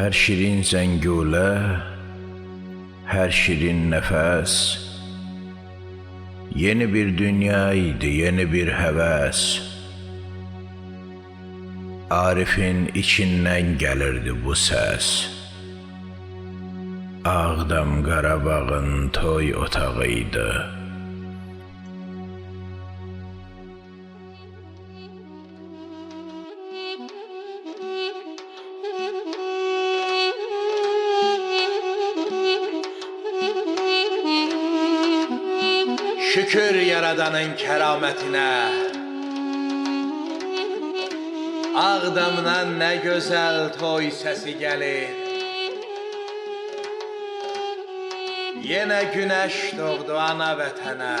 Her şirin zəngülə, her şirin nəfəs, yeni bir dünya idi, yeni bir həvəs. Arifin içindən gəlirdi bu səs. Ağdam Qarabağın toy otağıydı. Şükür Yaradanın kəramətinə, Ağdamdan nə gözəl toy səsi gəlir. Yenə günəş doğdu ana vətənə,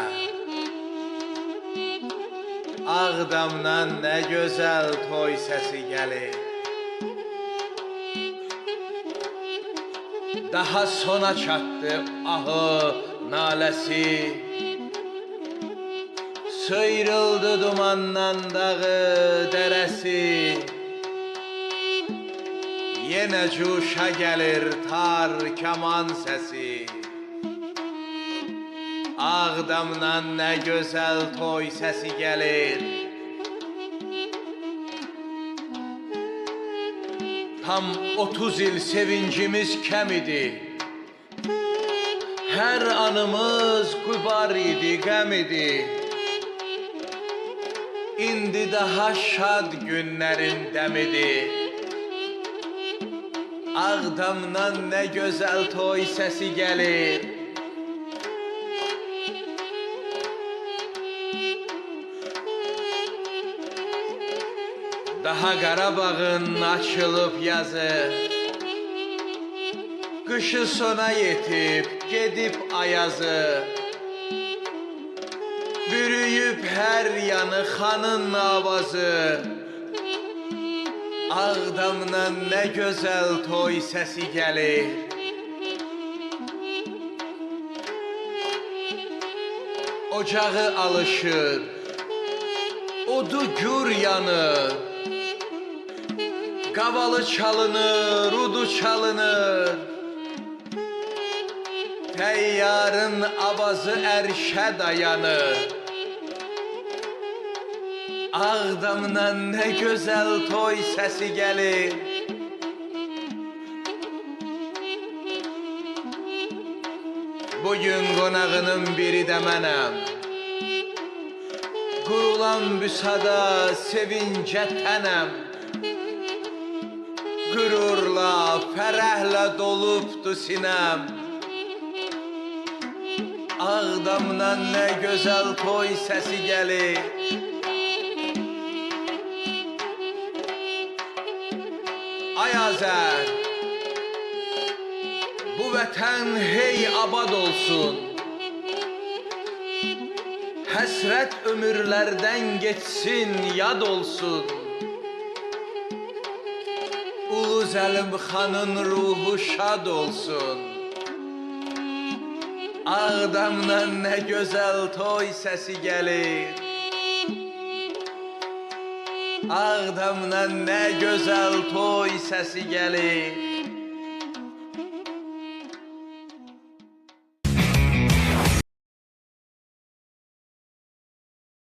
Ağdamdan nə gözəl toy səsi gəlir. Daha sona çatdı ahı, naləsi, sıyrıldı dumandan dağı, dərəsi. Yenə cuşa gəlir tar, kaman səsi. Ağdamdan nə gözəl toy səsi gəlir. Tam 30 il sevincimiz kəm idi. Hər anımız qübar idi, qəm idi. İndi daha şad günlərin dəmidir. Ağdamdan nə gözəl toy səsi gəlir. Daha Qarabağın açılıb yazı, qışı sona yetib, gedib ayazı. Bürüyüb hər yanı xanın avazı. Ağdamdan nə gözəl toy səsi gəlir. Ocağı alışır, odu gür yanır. Qavalı çalınır, udu çalınır. Təyyarın avazı ərşə dayanır. Ağdamdan nə gözəl toy səsi gəlir. Bugün qonağının biri də mənəm. Qurulan büsada sevincə tənəm. Qürurla, fərəhlə dolubdu sinəm. Ağdamdan nə gözəl toy səsi gəlir. Ay Azər, bu vətən hey abad olsun. Həsrət ömürlərdən geçsin, yad olsun. Ulu Zəlim xanın ruhu şad olsun. Ağdamdan nə gözəl toy səsi gəlir. Ağdamdan nə gözəl toy səsi gəlir.